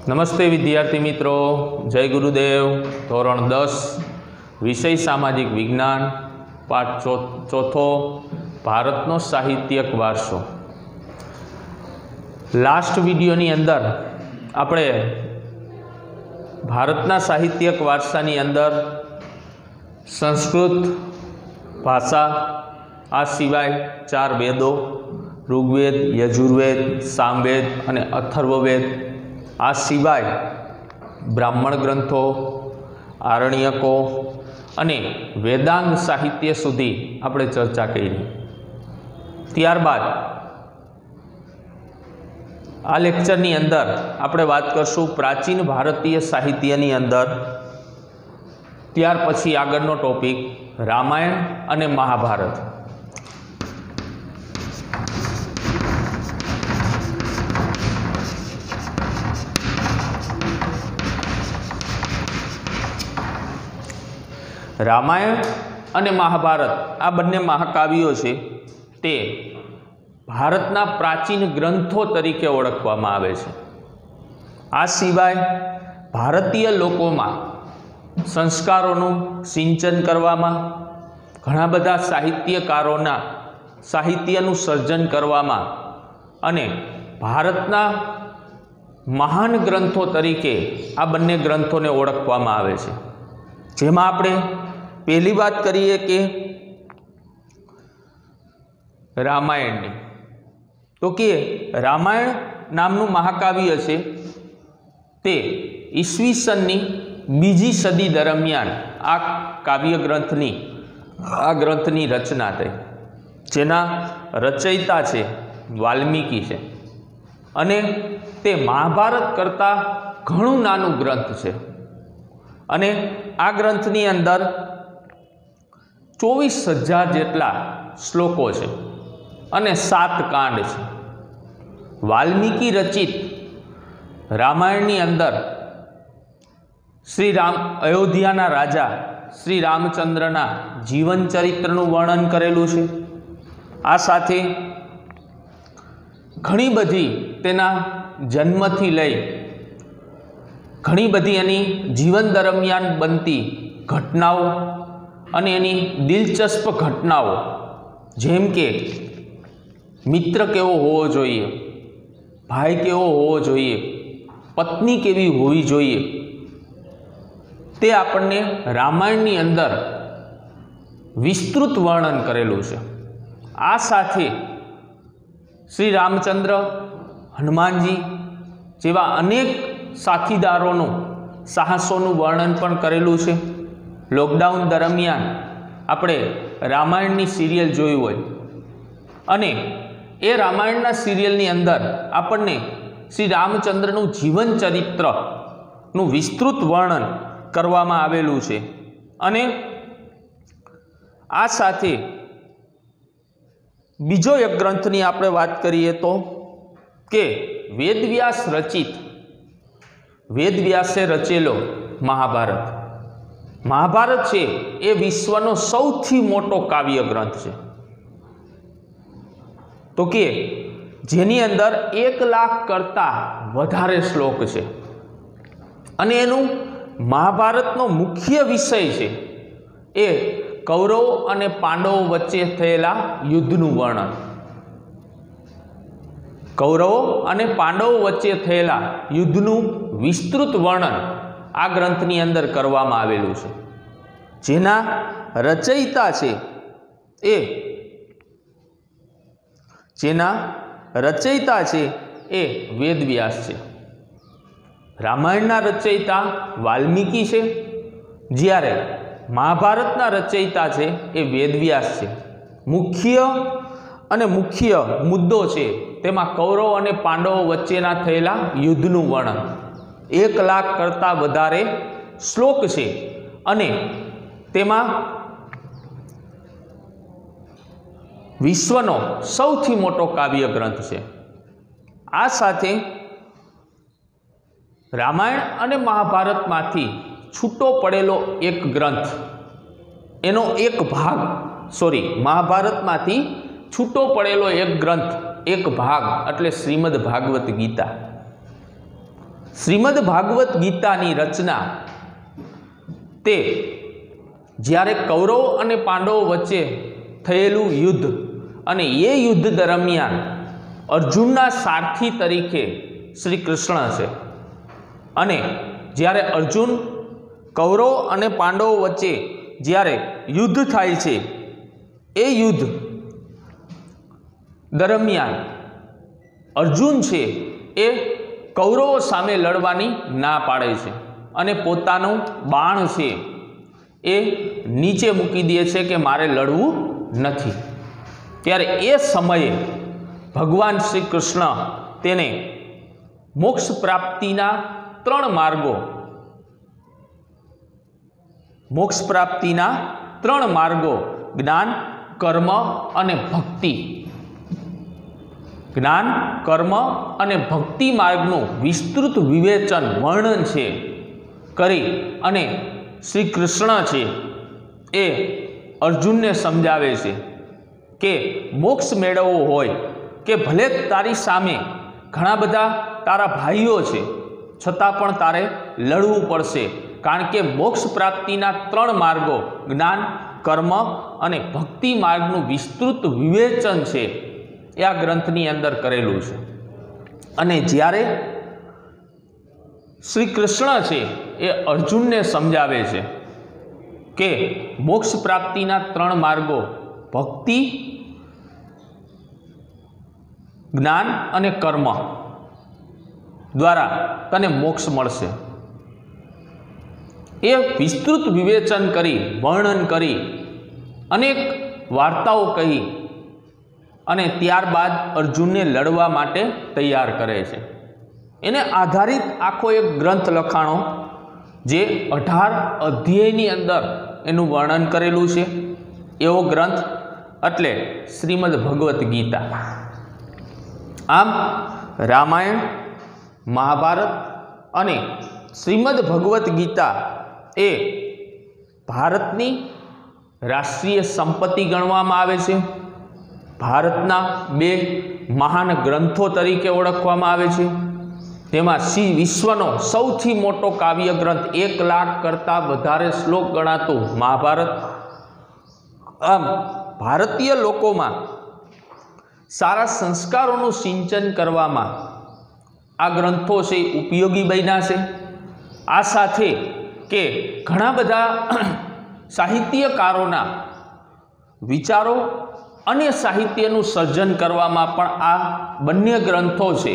नमस्ते विद्यार्थी मित्रों, जय गुरुदेव। धोरण 10 विषय सामाजिक विज्ञान पाठ चौथो भारतनो साहित्यिक वारसो। लास्ट विडियोनी अंदर आपणे भारतना साहित्यिक वारसानी अंदर संस्कृत भाषा आ सिवाय 4 वेदों ऋग्वेद, यजुर्वेद, सामवेद और अथर्ववेद आ सिवाय ब्राह्मण ग्रंथों, आरण्यको अने वेदांग साहित्य सुधी आपणे चर्चा करी। त्यारबाद आ लेक्चरनी अंदर आपणे वात करशुं प्राचीन भारतीय साहित्यनी अंदर। त्यार पछी आगळनो टॉपिक रामायण अने महाभारत। रामायण अने महाभारत आ बंने महाकाव्यो छे ते भारतना प्राचीन ग्रंथों तरीके ओळखवामां आवे छे। आ सिवाय भारतीय लोकोमां संस्कारोनुं सिंचन करवामां, घणा बधा साहित्यकारोना साहित्यनुं सर्जन करवामां अने भारतना महान ग्रंथों तरीके आ बंने ग्रंथोने ओळखवामां आवे छे। जेमां आपणे पहली बात करिए कि रामायण, तो कि रामायण नामनु महाकाव्य छे ते ईस्वीसननी बीजी सदी दरमियान आ काव्य ग्रंथनी रचना थई, जेना रचयिता छे वाल्मीकि छे अने ते महाभारत करता घणुं नानुं ग्रंथ छे अने आ ग्रंथनी अंदर 24,000 जेटला श्लोको छे अने 7 कांड छे। वाल्मीकि रचित रामायणनी अंदर श्री राम अयोध्याना राजा श्री रामचंद्रना जीवन चरित्रनुं वर्णन करेलुं छे। आ साथे घणी बधी तेना जन्मथी लई घणी बधी एनी जीवन दरमियान बनती घटनाओं अने एनी दिलचस्प घटनाओं, जेम के मित्र केवो होवो जोईए, भाई केवो होवो जोईए, पत्नी केवी होवी जोईए, ते आपणे रामायणनी अंदर विस्तृत वर्णन करेलुं छे। आ साथे श्री रामचंद्र, हनुमानजी जेवा अनेक साथीदारों साहसों वर्णन पण करेलू है। लॉकडाउन दरमियान आपणे रामायणनी सीरियल जोई होय अने ए रामायणना सीरियलनी अंदर आपणे श्री रामचंद्रनु जीवन चरित्रनु विस्तृत वर्णन करवामां आवेलू है। अने आ साथे बीजो एक ग्रंथनी आपणे वात करीए तो के वेदव्यास रचित वेदव्यासे रचेलो महाभारत। महाभारत छे ए विश्वनो सौथी मोटो काव्य ग्रंथ छे, तो के जेनी अंदर 1 लाख करता वधारे श्लोक छे अने एनु महाभारतनो मुख्य विषय छे ए कौरव अने पांडवो वच्चे थयेला युद्धनुं वर्णन। कौरवों अने पांडवों वच्चे थयेला युद्धनुं विस्तृत वर्णन आ ग्रंथनी अंदर करवामां आवेलुं छे। जेना रचयिता छे ए वेदव्यास छे। रामायणना रचयिता वाल्मीकि छे, ज्यारे महाभारतना रचयिता छे ए वेदव्यास छे। मुख्य मुद्दो छे तेमां कौरव अने पांडवो वच्चेना थयेला युद्धनुं वर्णन। 1 लाख करता वधारे श्लोक छे अने तेमां વિશ્વનો સૌથી મોટો કાવ્ય ગ્રંથ છે। આ સાથે રામાયણ અને મહાભારતમાંથી છૂટો પડેલો એક ગ્રંથ, એનો એક ભાગ, મહાભારતમાંથી છૂટો પડેલો એક ગ્રંથ, એક ભાગ એટલે શ્રીમદ ભાગવત ગીતા। શ્રીમદ ભાગવત ગીતાની રચના તે જ્યારે કૌરવ અને પાંડવો વચ્ચે થયેલું યુદ્ધ અને એ યુદ્ધ દરમિયાન અર્જુનના સારથી તરીકે શ્રી કૃષ્ણ છે, અને જ્યારે અર્જુન કૌરવ અને પાંડવો વચ્ચે જ્યારે યુદ્ધ થાય છે, એ યુદ્ધ દરમિયાન અર્જુન છે એ કૌરવો સામે લડવાની ના પાડે છે અને પોતાનું બાણ છે એ નીચે મૂકી દે છે કે મારે લડવું નથી। ત્યારે એ સમયે ભગવાન શ્રી કૃષ્ણ તેને મોક્ષ પ્રાપ્તિના ત્રણ માર્ગો જ્ઞાન, કર્મ અને ભક્તિ, જ્ઞાન, કર્મ અને ભક્તિ માર્ગનું વિસ્તૃત વિવેચન, વર્ણન છે કરી અને શ્રી કૃષ્ણ છે એ અર્જુનને સમજાવે છે કે મોક્ષ મેળવવો હોય કે ભલે તારી સામે ઘણા બધા તારા ભાઈઓ છે, છતાં પણ તારે લડવું પડશે, કારણ કે મોક્ષ પ્રાપ્તિના ત્રણ માર્ગો જ્ઞાન, કર્મ અને ભક્તિ માર્ગનું વિસ્તૃત વિવેચન છે એ આ ગ્રંથની અંદર કરેલું છે। અને જ્યારે શ્રી કૃષ્ણ છે એ અર્જુનને સમજાવે છે કે મોક્ષ પ્રાપ્તિના ત્રણ માર્ગો ભક્તિ, જ્ઞાન અને કર્મ દ્વારા તને મોક્ષ મળશે, એ વિસ્તૃત વિવેચન કરી, વર્ણન કરી, અનેક વાર્તાઓ કહી અને ત્યારબાદ અર્જુનને લડવા માટે તૈયાર કરે છે। એને આધારિત આખો એક ગ્રંથ લખાણો જે 18 અધ્યાયની અંદર એનું વર્ણન કરેલું છે, એવો ગ્રંથ એટલે શ્રીમદ ભગવદ્ ગીતા। આમ રામાયણ, મહાભારત અને શ્રીમદ ભગવદ્ ગીતા એ ભારતની રાષ્ટ્રીય સંપત્તિ ગણવામાં આવે છે, ભારતના બે મહાન ગ્રંથો તરીકે ઓળખવામાં આવે છે। તેમાં વિશ્વનો સૌથી મોટો કાવ્ય ગ્રંથ 1 લાખ કરતાં વધારે શ્લોક ગણાતું મહાભારત। આમ ભારતીય લોકોમાં સારા સંસ્કારોનું સિંચન કરવામાં આ ગ્રંથો છે ઉપયોગી બન્યા છે। આ સાથે કે ઘણા બધા સાહિત્યકારોના વિચારો અને સાહિત્યનું સર્જન કરવામાં પણ આ બંને ગ્રંથો છે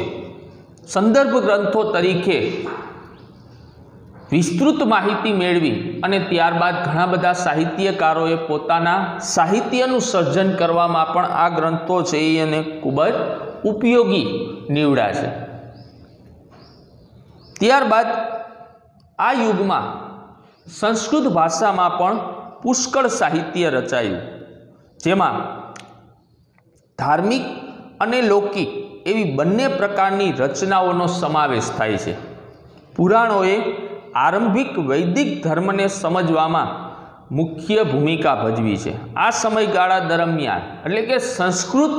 સંદર્ભ ગ્રંથો તરીકે વિસ્તૃત માહિતી મેળવી અને ત્યારબાદ ઘણા બધા સાહિત્યકારોએ પોતાના સાહિત્યનું સર્જન કરવામાં પણ આ ગ્રંથો છે એને ખૂબ જ ઉપયોગી નીવડ્યા છે। ત્યારબાદ આ યુગમાં સંસ્કૃત ભાષામાં પણ પુષ્કળ સાહિત્ય રચાયું, જેમાં ધાર્મિક અને લૌકિક એવી બંને પ્રકારની રચનાઓનો સમાવેશ થાય છે। પુરાણોએ આરંભિક વૈદિક ધર્મને સમજવામાં મુખ્ય ભૂમિકા ભજવી છે। આ સમયગાળા દરમિયાન એટલે કે સંસ્કૃત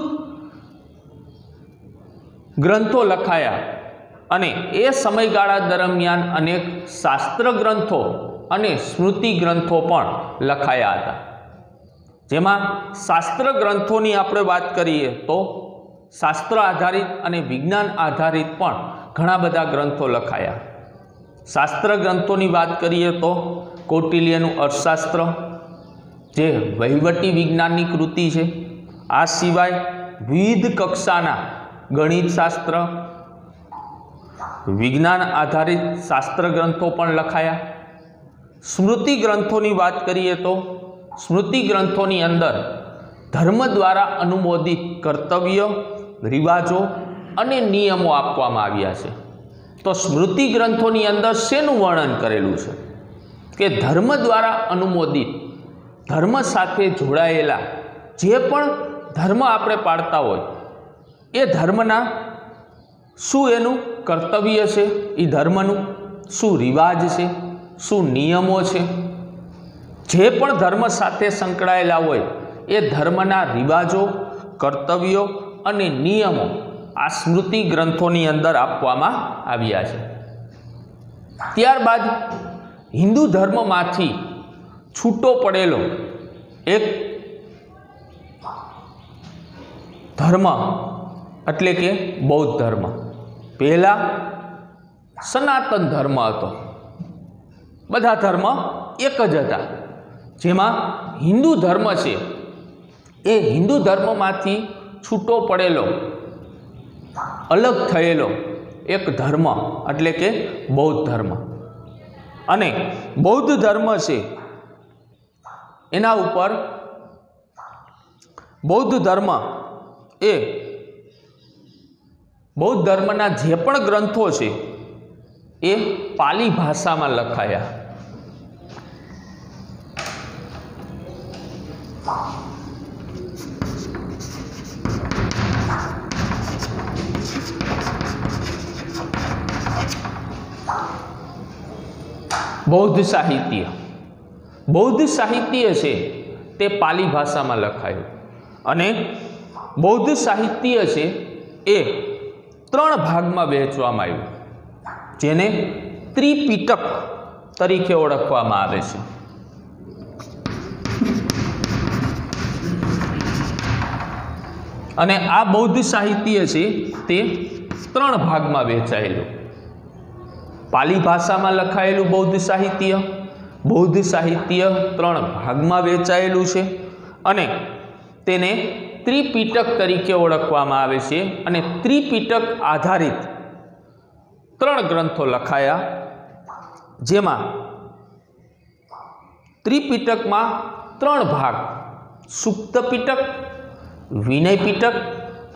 ગ્રંથો લખાયા અને એ સમયગાળા દરમિયાન અનેક શાસ્ત્ર ગ્રંથો અને સ્મૃતિ ગ્રંથો પણ લખાયા હતા। જેમાં શાસ્ત્ર ગ્રંથોની આપણે વાત કરીએ તો શાસ્ત્ર આધારિત અને વિજ્ઞાન આધારિત પણ ઘણા બધા ગ્રંથો લખાયા। શાસ્ત્ર ગ્રંથોની વાત કરીએ તો કૌટિલ્યનું અર્થશાસ્ત્ર જે વહીવટી વિજ્ઞાનની કૃતિ છે। આ સિવાય વિવિધ કક્ષાના ગણિત શાસ્ત્ર, વિજ્ઞાન આધારિત શાસ્ત્ર ગ્રંથો પણ લખાયા। સ્મૃતિ ગ્રંથોની વાત કરીએ તો સ્મૃતિ ગ્રંથોની અંદર ધર્મ દ્વારા અનુમોદિત કર્તવ્ય, રિવાજો અને નિયમો આપવામાં આવ્યા છે। તો સ્મૃતિ ગ્રંથોની અંદર શેનું વર્ણન કરેલું છે કે ધર્મ દ્વારા અનુમોદિત, ધર્મ સાથે જોડાયેલા જે પણ धर्म आपणे पाळता होय ए धर्मना शुं एनुं कर्तव्य छे, ए धर्मनुं शुं रिवाज छे, शुं नियमो छे, जे पण धर्म साथे संकळायेला होय ए धर्मना रिवाजों, कर्तव्यों अने नियमों आ स्मृति ग्रंथोनी अंदर आपवामां आव्या छे। त्यारबाद हिंदू धर्ममांथी छूटो पड़ेलो एक धर्म एटले के बौद्ध धर्म। पहला सनातन धर्म हतो, बधा धर्म एक ज हता, जेमां हिंदू धर्म छे ए हिंदू धर्ममांथी छूटो पड़ेलो अलग थयेलो एक धर्म एटले के बौद्ध धर्म। अने बौद्ध धर्म छे एना उपर बौद्ध धर्म ए बौद्ध धर्मना जे पण ग्रंथो छे ए पाली भाषा में लखाया। बौद्ध साहित्य छे ते पाली भाषा में लखायुं अने बौद्ध साहित्य छे ए 3 भाग में वहेंचवामां आव्युं, जेने त्रिपिटक तरीके ओळखवामां आवे छे। अने आ बौद्ध साहित्य छे ते 3 भाग में वहेंचायेलुं। पाली भाषा में लखायेलुं बौद्ध साहित्य 3 भाग में वहेंचायेलुं छे अने तेने त्रिपिटक तरीके ओळखवामां आवे छे। अने त्रिपिटक आधारित 3 ग्रंथो लखाया, जेमां त्रिपिटक में 3 भाग सुक्त पिटक, विनय पिटक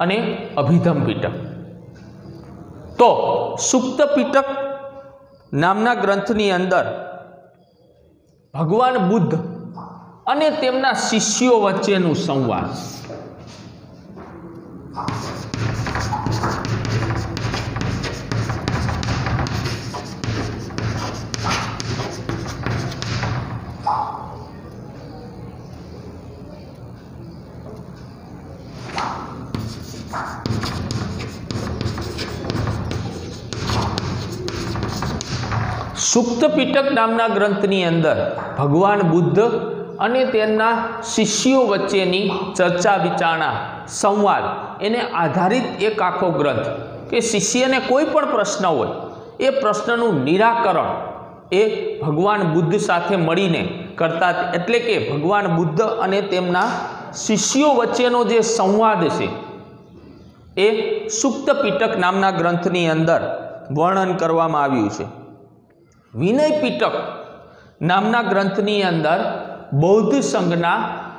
अने अभिधम पिटक। तो सुक्त पिटक नामना ग्रंथनी अंदर भगवान बुद्ध अने तेमना शिष्यों वच्चेनुं संवाद, सुक्त पिटक नामना ग्रंथनी अंदर भगवान बुद्ध अने तेमना शिष्यों वच्चेनी चर्चा विचारणा संवाद एने आधारित एक आखो ग्रंथ के शिष्यने कोई पण प्रश्न होय ए प्रश्ननुं निराकरण ए भगवान बुद्ध साथे मळीने करता, एटले के भगवान बुद्ध अने तेमना शिष्यों वच्चेनो जे संवाद छे ए सुक्त पिटक नामना ग्रंथनी अंदर वर्णन करवामां आव्युं छे। विनय पिटक नामना ग्रंथनी अंदर बौद्ध संघना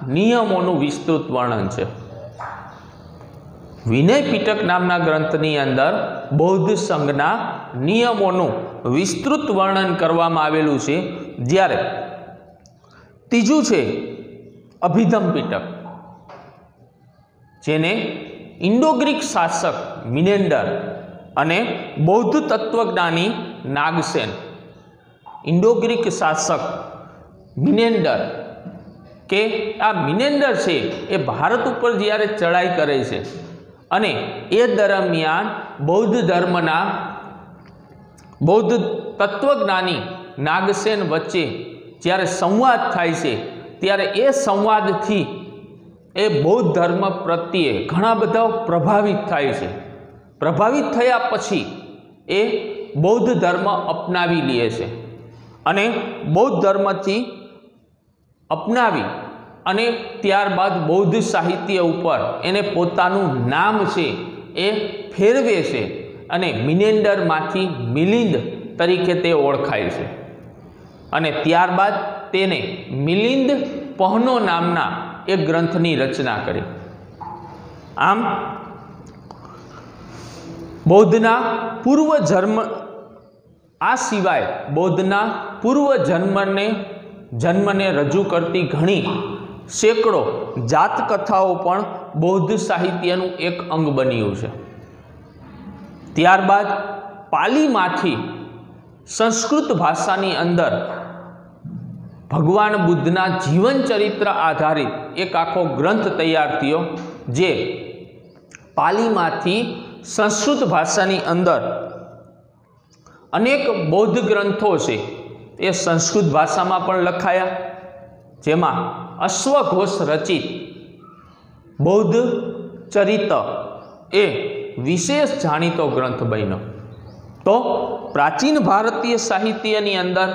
नियमों विस्तृत वर्णन है। विनय पिटक नामना ग्रंथनी अंदर बौद्ध संघना नियमों विस्तृत वर्णन करवामां आवेलुं छे। ज्यारे तीजू छे अभिधम पिटक, जेने इंडो ग्रीक शासक मिनेंडर अने बौद्ध तत्वज्ञानी नागसेन, इंडो ग्रीक शासक मिनेंडर के आ मिनेंडर छे ए भारत पर ज्यारे चढ़ाई करे छे अने ए दरमियान बौद्ध धर्मना बौद्ध तत्वज्ञानी नागसेन वच्चे ज्यारे संवाद थाय छे त्यारे ए संवादथी ए बौद्ध धर्म प्रत्ये घणा बधा प्रभावित थाय छे। प्रभावित थया पछी ए बौद्ध धर्म अपनावी ले छे अने बौद्ध धर्म थी अपनावी अने त्यारबाद बौद्ध साहित्य उपर एने पोतानुं नाम छे ए फेरवे छे अने मिनेंडर मांथी मिलिंद तरीके ते ओळखाय छे अने त्यारबाद तेने मिलिंद पहनो नामना एक ग्रंथनी रचना करी। आम बौद्धना पूर्व जन्म आ सिवाय बौद्धना पूर्व जन्मने रजू करती घणी सैकड़ों जात कथाओं पण બૌદ્ધ સાહિત્યનું એક અંગ બન્યું છે. ત્યારબાદ પાલીમાંથી સંસ્કૃત ભાષાની અંદર ભગવાન બુદ્ધના જીવન ચરિત્ર આધારિત એક આખો ગ્રંથ તૈયાર થયો, જે પાલીમાંથી સંસ્કૃત ભાષાની અંદર અનેક બૌદ્ધ ગ્રંથો છે એ સંસ્કૃત ભાષામાં પણ લખાયા, જેમાં અશ્વઘોષ રચિત બૌદ્ધ ચરિત્ર એ વિશેષ જાણીતો ગ્રંથ બન્યો. તો પ્રાચીન ભારતીય સાહિત્યની અંદર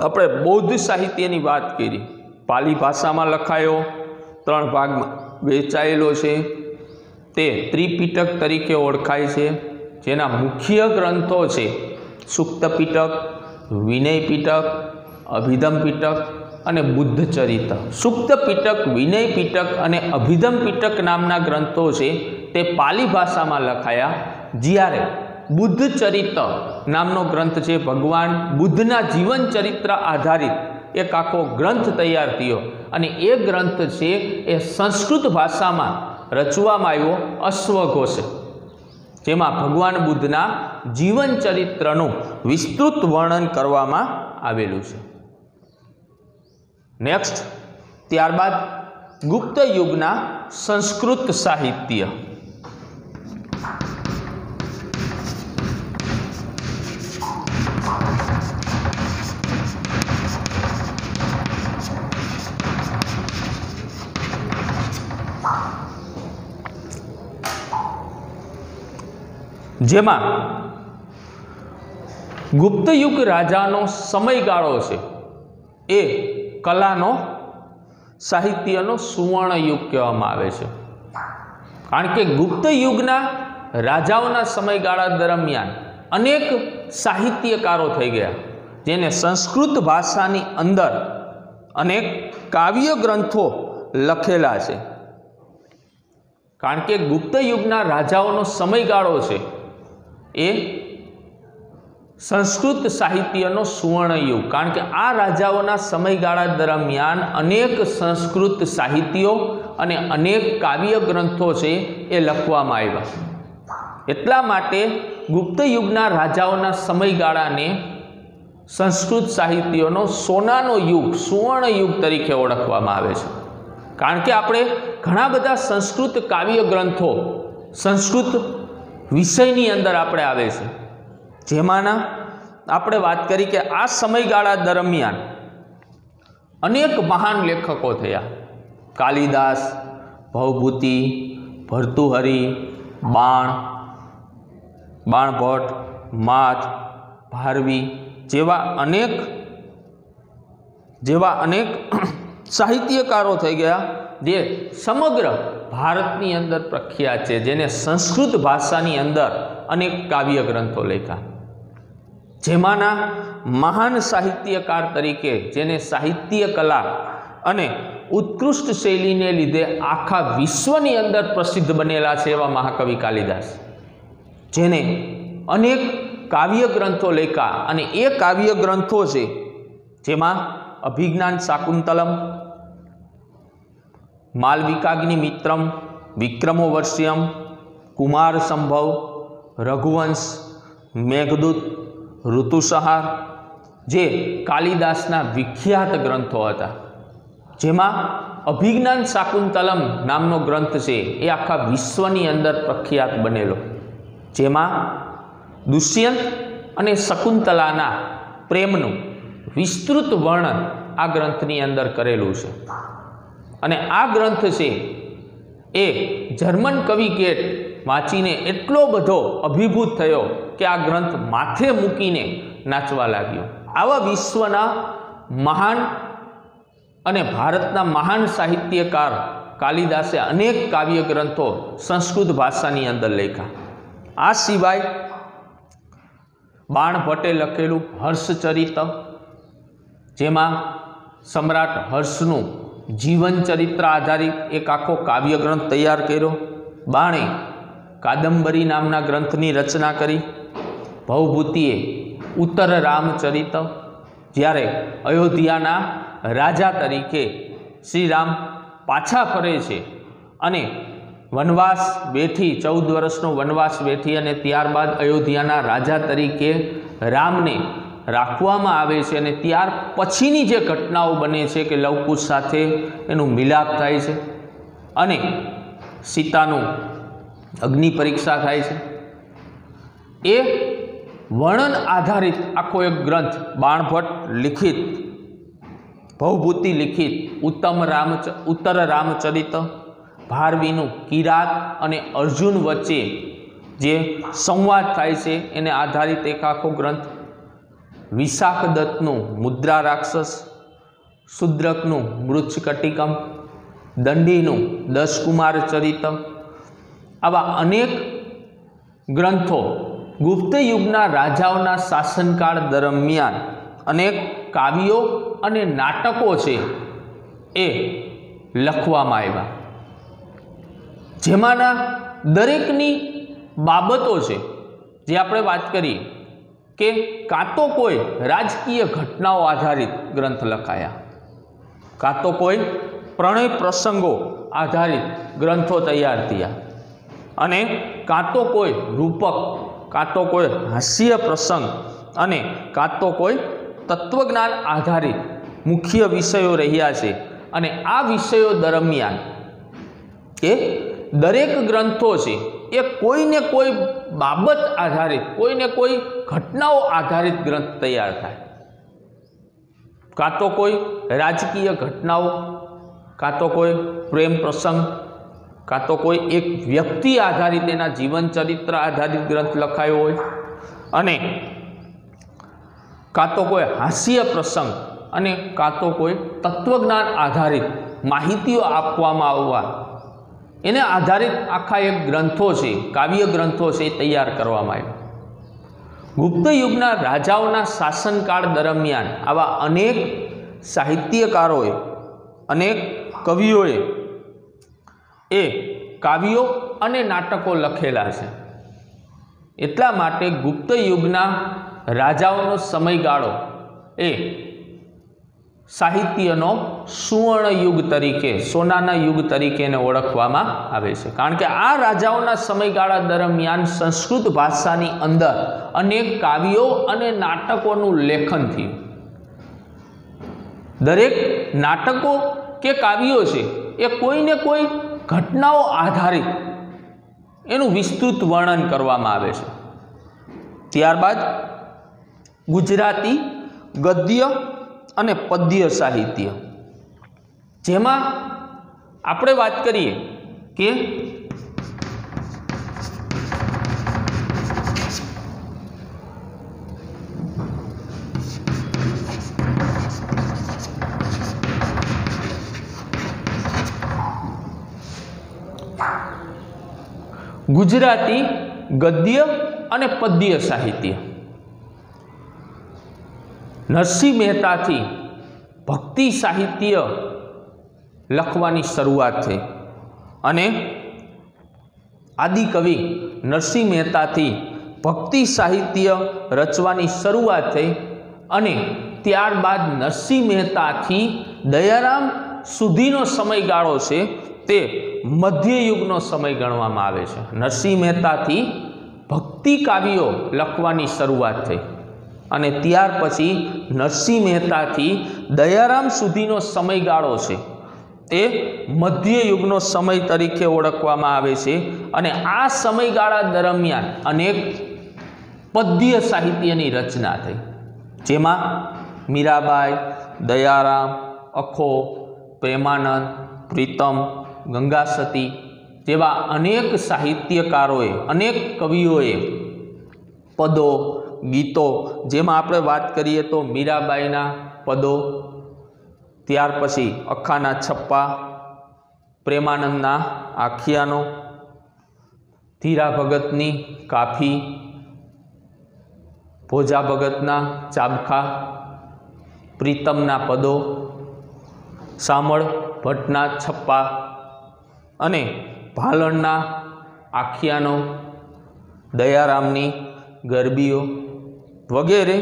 આપણે બૌદ્ધ સાહિત્યની વાત કરી. પાલી ભાષામાં લખાયો, 3 ભાગમાં વહેંચાયેલો છે, તે ત્રિપિટક તરીકે ઓળખાય છે, જેના મુખ્ય ગ્રંથો છે સુક્ત પિટક, વિનય પિટક, અભિધમ પિટક અને બુદ્ધ ચરિત્ર. સુક્ત પિટક, વિનય પિટક અને અભિધમ પિટક નામના ગ્રંથો છે તે પાલી ભાષામાં લખાયા, જ્યારે બુદ્ધ ચરિત્ર નામનો ગ્રંથ છે ભગવાન બુદ્ધના જીવન ચરિત્ર આધારિત એક આખો ગ્રંથ તૈયાર થયો, અને એ ગ્રંથ છે એ સંસ્કૃત ભાષામાં રચવામાં આવ્યો અશ્વઘોષ, જેમાં ભગવાન બુદ્ધના જીવન ચરિત્રનું વિસ્તૃત વર્ણન કરવામાં આવેલું છે. નેક્સ્ટ, ત્યારબાદ ગુપ્ત યુગના સંસ્કૃત સાહિત્ય. જેમાં ગુપ્ત યુગ રાજાનો સમયગાળો છે એ કલાનો, સાહિત્યનો સુવર્ણ યુગ કહેવામાં આવે છે. કારણ કે ગુપ્ત યુગના રાજાઓના સમયગાળા દરમિયાન અનેક સાહિત્યકારો થઈ ગયા, જેને સંસ્કૃત ભાષાની અંદર અનેક કાવ્ય ગ્રંથો લખેલા છે. કારણ કે ગુપ્ત યુગના રાજાઓનો સમયગાળો છે એ સંસ્કૃત સાહિત્યનો સુવર્ણ યુગ. કારણ કે આ રાજાઓના સમયગાળા દરમિયાન અનેક સંસ્કૃત સાહિત્યો અને અનેક કાવ્ય ગ્રંથો છે એ લખવામાં આવ્યા. એટલા માટે ગુપ્ત યુગના રાજાઓના સમયગાળાને સંસ્કૃત સાહિત્યનો સોનાનો યુગ, સુવર્ણ યુગ તરીકે ઓળખવામાં આવે છે. કારણ કે આપણે ઘણા બધા સંસ્કૃત કાવ્ય ગ્રંથો સંસ્કૃત વિષયની અંદર આપણે આવે છે, જેમાંના આપણે વાત કરી કે આ સમયગાળા દરમિયાન અનેક મહાન લેખકો થયા. કાલિદાસ, ભવભૂતિ, ભર્તુહરિ, બાણભટ્ટ, માથ, ભારવી જેવા અનેક સાહિત્યકારો થઈ ગયા, જે સમગ્ર ભારતની અંદર પ્રખ્યાત છે, જેને સંસ્કૃત ભાષાની અંદર અનેક કાવ્ય ગ્રંથો લખ્યા. જેમાંના મહાન સાહિત્યકાર તરીકે, જેને સાહિત્ય કલા અને ઉત્કૃષ્ટ શૈલીને લીધે આખા વિશ્વની અંદર પ્રસિદ્ધ બનેલા છે એવા મહાકવિ કાલિદાસ, જેને અનેક કાવ્ય ગ્રંથો લખ્યા. અને એ કાવ્ય ગ્રંથો છે જેમાં અભિજ્ઞાન શાકુંતલમ, માલવિકાગ્નિમિત્રમ, વિક્રમોર્વશ્યમ, કુમાર સંભવ, રઘુવંશ, મેઘદૂત, ઋતુસંહાર જે કાલિદાસના વિખ્યાત ગ્રંથો હતા. જેમાં અભિજ્ઞાન શાકુંતલમ નામનો ગ્રંથ છે એ આખા વિશ્વની અંદર પ્રખ્યાત બનેલો, જેમાં દુષ્યંત અને શકુંતલાના પ્રેમનું વિસ્તૃત વર્ણન આ ગ્રંથની અંદર કરેલું છે. અને આ ગ્રંથ છે એ જર્મન કવિ ગેટ વાંચીને એટલો બધો અભિભૂત થયો કે આ ગ્રંથ માથે મૂકીને નાચવા લાગ્યો. આવા વિશ્વના મહાન અને ભારતના મહાન સાહિત્યકાર કાલિદાસે અનેક કાવ્ય ગ્રંથો સંસ્કૃત ભાષાની અંદર લખ્યા. આ સિવાય બાણભટ્ટે લખેલું હર્ષચરિત્ર, જેમાં સમ્રાટ હર્ષનું જીવન ચરિત્ર આધારિત એક આખો કાવ્ય ગ્રંથ તૈયાર કર્યો. બાણે કાદંબરી નામના ગ્રંથની રચના કરી. ભવભૂતિએ ઉત્તર રામચરિત, જ્યારે અયોધ્યાના રાજા તરીકે શ્રી રામ પાછા ફરે છે અને વનવાસ બેઠી, 14 વર્ષનો વનવાસ બેઠી અને ત્યારબાદ અયોધ્યાના રાજા તરીકે રામને રાખવામાં આવે છે અને ત્યાર પછીની જે ઘટનાઓ બને છે કે લવકુશ સાથે એનું મિલાપ થાય છે અને સીતાનું અગ્નિ પરીક્ષા થાય છે, એ વર્ણન આધારિત આખો એક ગ્રંથ બાણભટ્ટ લિખિત, ભવભૂતિ લિખિત ઉત્તર રામચરિત, ભારવીનું કિરાત અને અર્જુન વચ્ચે જે સંવાદ થાય છે એને આધારિત એક આખો ગ્રંથ, વિશાખદત્તનું મુદ્રા રાક્ષસ, શુદ્રકનું મૃચ્છકટિકમ, દંડીનું 10 કુમાર ચરિત, આવા અનેક ગ્રંથો ગુપ્ત યુગના રાજાઓના શાસનકાળ દરમિયાન અનેક કાવ્યો અને નાટકો છે એ લખવામાં આવ્યા, જેમાંના દરેકની બાબતો છે જે આપણે વાત કરીએ કે કાં તો કોઈ રાજકીય ઘટનાઓ આધારિત ગ્રંથ લખાયા, કાં તો કોઈ પ્રણય પ્રસંગો આધારિત ગ્રંથો તૈયાર થયા અને કાં તો કોઈ રૂપક, કાં તો કોઈ હાસ્ય પ્રસંગ અને કાં તો કોઈ તત્વજ્ઞાન આધારિત મુખ્ય વિષયો રહ્યા છે અને આ વિષયો દરમિયાન એ દરેક ગ્રંથો છે એ કોઈને કોઈ બાબત આધારિત, કોઈને કોઈ ઘટનાઓ આધારિત ગ્રંથ તૈયાર થાય, કાં તો કોઈ રાજકીય ઘટનાઓ, કાં તો કોઈ પ્રેમ પ્રસંગ, કાં તો કોઈ એક વ્યક્તિ આધારિત એના જીવન ચરિત્ર આધારિત ગ્રંથ લખાયો હોય અને કાં તો કોઈ હાસ્ય પ્રસંગ અને કાં તો કોઈ તત્વજ્ઞાન આધારિત માહિતીઓ આપવામાં આવવા એને આધારિત આખા એક ગ્રંથો છે, કાવ્ય ગ્રંથો છે એ તૈયાર કરવામાં આવ્યા. ગુપ્ત યુગના રાજાઓના શાસનકાળ દરમિયાન આવા અનેક સાહિત્યકારોએ, અનેક કવિઓએ એ કાવ્યો અને નાટકો લખેલા છે. એટલા માટે ગુપ્ત યુગના રાજાઓનો સમયગાળો એ સાહિત્યનો સુવર્ણ યુગ તરીકે, સોનાના યુગ તરીકે એને ઓળખવામાં આવે છે, કારણ કે આ રાજાઓના સમયગાળા દરમિયાન સંસ્કૃત ભાષાની અંદર અનેક કાવ્યો અને નાટકોનું લેખન થયું. દરેક નાટકો કે કાવ્યો છે એ કોઈને કોઈ ઘટનાઓ આધારિત એનું વિસ્તૃત વર્ણન કરવામાં આવે છે. ત્યારબાદ ગુજરાતી ગદ્ય અને પદ્ય સાહિત્ય, જેમાં આપણે વાત કરીએ કે ગુજરાતી ગદ્ય અને પદ્ય સાહિત્ય નરસિંહ મહેતાથી ભક્તિ સાહિત્ય લખવાની શરૂઆત થઈ અને આદિકવિ નરસિંહ મહેતાથી ભક્તિ સાહિત્ય રચવાની શરૂઆત થઈ અને ત્યારબાદ નરસિંહ મહેતાથી દયારામ સુધીનો સમયગાળો છે તે મધ્યયુગનો સમય ગણવામાં આવે છે. નરસિંહ મહેતાથી ભક્તિ કાવ્યો લખવાની શરૂઆત થઈ અને ત્યાર પછી નરસિંહ મહેતાથી દયારામ સુધીનો સમયગાળો છે એ મધ્યયુગનો સમય તરીકે ઓળખવામાં આવે છે અને આ સમયગાળા દરમિયાન અનેક પદ્ય સાહિત્યની રચના થઈ, જેમાં મીરાબાઈ, દયારામ, અખો, પ્રેમાનંદ, પ્રીતમ, ગંગાસતી જેવા અનેક સાહિત્યકારોએ, અનેક કવિઓએ પદો, ગીતો, જેમાં આપણે વાત કરીએ તો મીરાબાઈના પદો, ત્યાર પછી અખાના છપ્પા, પ્રેમાનંદના આખ્યાનો, ધીરા ભગતની કાફી, ભોજા ભગતના ચાબખા, પ્રીતમના પદો, શામળ ભટ્ટના છપ્પા અને ભાલણના આખ્યાનો, દયારામની ગરબીઓ વગેરે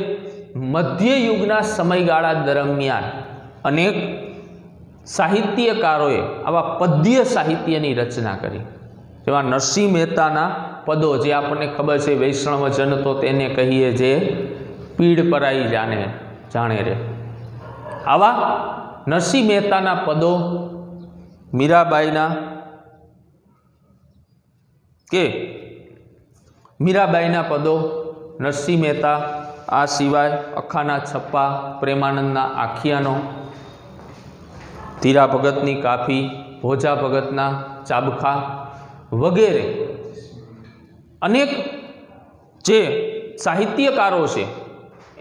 મધ્યયુગના સમયગાળા દરમિયાન અનેક સાહિત્યકારોએ આવા પદ્ય સાહિત્યની રચના કરી જેવા નરસિંહ મહેતાના પદો, જે આપણને ખબર છે વૈષ્ણવ જન તો તેને કહીએ જે પીડ પરાઈ જાણે રે, આવા નરસિંહ મહેતાના પદો મીરાબાઈના પદો નરસિંહ મહેતા, આ સિવાય અખાના છપ્પા, પ્રેમાનંદના આખ્યાનો, ધીરા ભગતની કાફી, ભોજા ભગતના ચાબખા વગેરે અનેક જે સાહિત્યકારો છે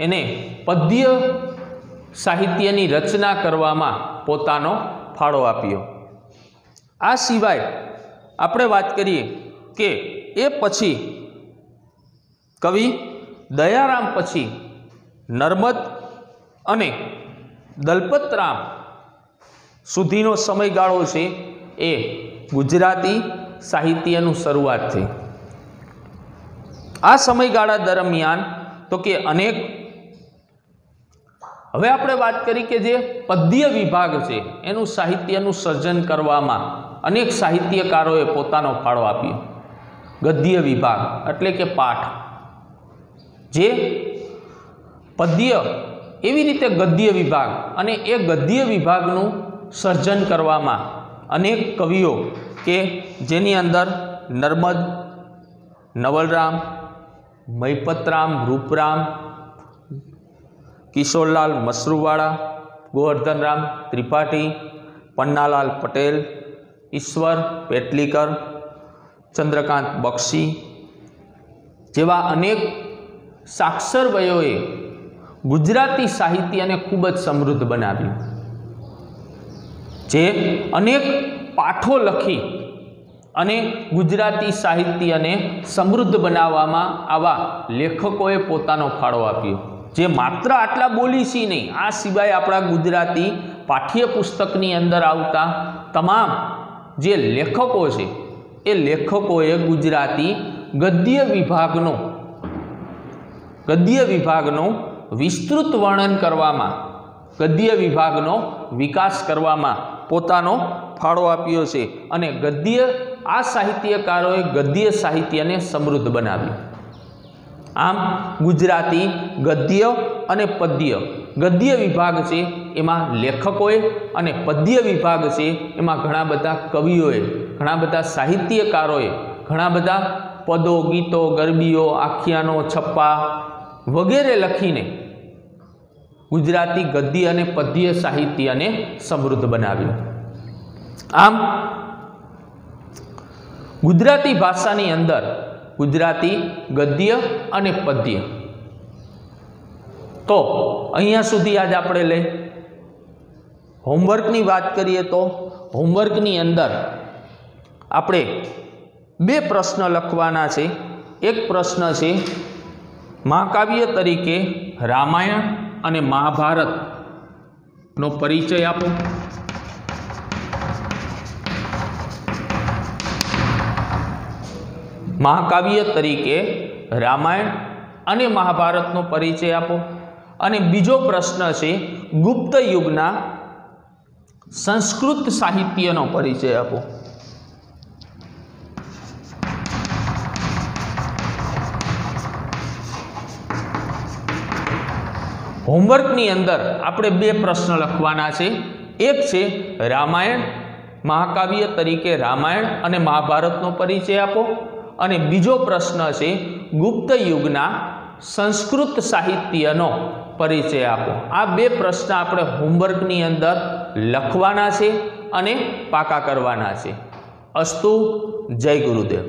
એને પદ્ય સાહિત્યની રચના કરવામાં પોતાનો ફાળો આપ્યો. આ સિવાય આપણે વાત કરીએ કે એ પછી કવિ દયારામ પછી નર્મદ અને દલપતરામ સુધીનો સમયગાળો છે એ ગુજરાતી સાહિત્યનું શરૂઆત થઈ. આ સમયગાળા દરમિયાન તો કે અનેક, હવે આપણે વાત કરી કે જે પદ્ય વિભાગ છે એનું સાહિત્યનું સર્જન કરવામાં અનેક સાહિત્યકારોએ પોતાનો ફાળો આપ્યો. ગદ્ય વિભાગ એટલે કે પાઠ, જે પદ્ય એવી રીતે ગદ્ય વિભાગ, અને એ ગદ્ય વિભાગનું સર્જન કરવામાં અનેક કવિઓ કે જેની અંદર નર્મદ, નવલરામ, મૈપતરામ, રૂપરામ, કિશોરલાલ મસરૂવાળા, ગોવર્ધનરામ ત્રિપાઠી, પન્નાલાલ પટેલ, ઈશ્વર પેટલીકર, ચંદ્રકાંત બક્ષી જેવા અનેક સાક્ષર વયોએ ગુજરાતી સાહિત્યને ખૂબ જ સમૃદ્ધ બનાવ્યું. જે અનેક પાઠો લખી અને ગુજરાતી સાહિત્યને સમૃદ્ધ બનાવવામાં આવા લેખકોએ પોતાનો ફાળો આપ્યો. જે માત્ર આટલા બોલી છે નહીં, આ સિવાય આપણા ગુજરાતી પાઠ્યપુસ્તકની અંદર આવતા તમામ જે લેખકો છે એ લેખકોએ ગુજરાતી ગદ્ય વિભાગનો વિસ્તૃત વર્ણન કરવામાં, ગદ્ય વિભાગનો વિકાસ કરવામાં પોતાનો ફાળો આપ્યો છે. અને આ સાહિત્યકારોએ ગદ્ય સાહિત્યને સમૃદ્ધ બનાવ્યું. આમ ગુજરાતી ગદ્ય અને પદ્ય, ગદ્ય વિભાગ છે એમાં લેખકોએ, અને પદ્ય વિભાગ છે એમાં ઘણા બધા કવિઓએ, ઘણા બધા સાહિત્યકારોએ ઘણા બધા પદો, ગીતો, ગરબીઓ, આખ્યાનો, છપ્પા વગેરે લખીને ગુજરાતી ગદ્ય અને પદ્ય સાહિત્યને સમૃદ્ધ બનાવ્યું. આમ ગુજરાતી ભાષાની અંદર ગુજરાતી ગદ્ય અને પદ્ય, તો અહીંયા સુધી આજ આપણે લઈ. હોમવર્કની વાત કરીએ તો હોમવર્કની અંદર આપણે 2 પ્રશ્ન લખવાના છે. એક પ્રશ્ન છે, મહાકાવ્ય તરીકે રામાયણ અને મહાભારતનો પરિચય આપો. મહાકાવ્ય તરીકે રામાયણ અને મહાભારતનો પરિચય આપો. અને બીજો પ્રશ્ન છે, ગુપ્ત યુગના સંસ્કૃત સાહિત્યનો પરિચય આપો. હોમવર્કની અંદર આપણે 2 પ્રશ્ન લખવાના છે. એક છે રામાયણ, મહાકાવ્ય તરીકે રામાયણ અને મહાભારતનો પરિચય આપો. અને બીજો પ્રશ્ન છે ગુપ્ત યુગના સંસ્કૃત સાહિત્યનો પરિચય આપો. આ 2 પ્રશ્ન આપણે હોમવર્કની અંદર લખવાના છે અને પાકા કરવાના છે. અસ્તુ. જય ગુરુદેવ.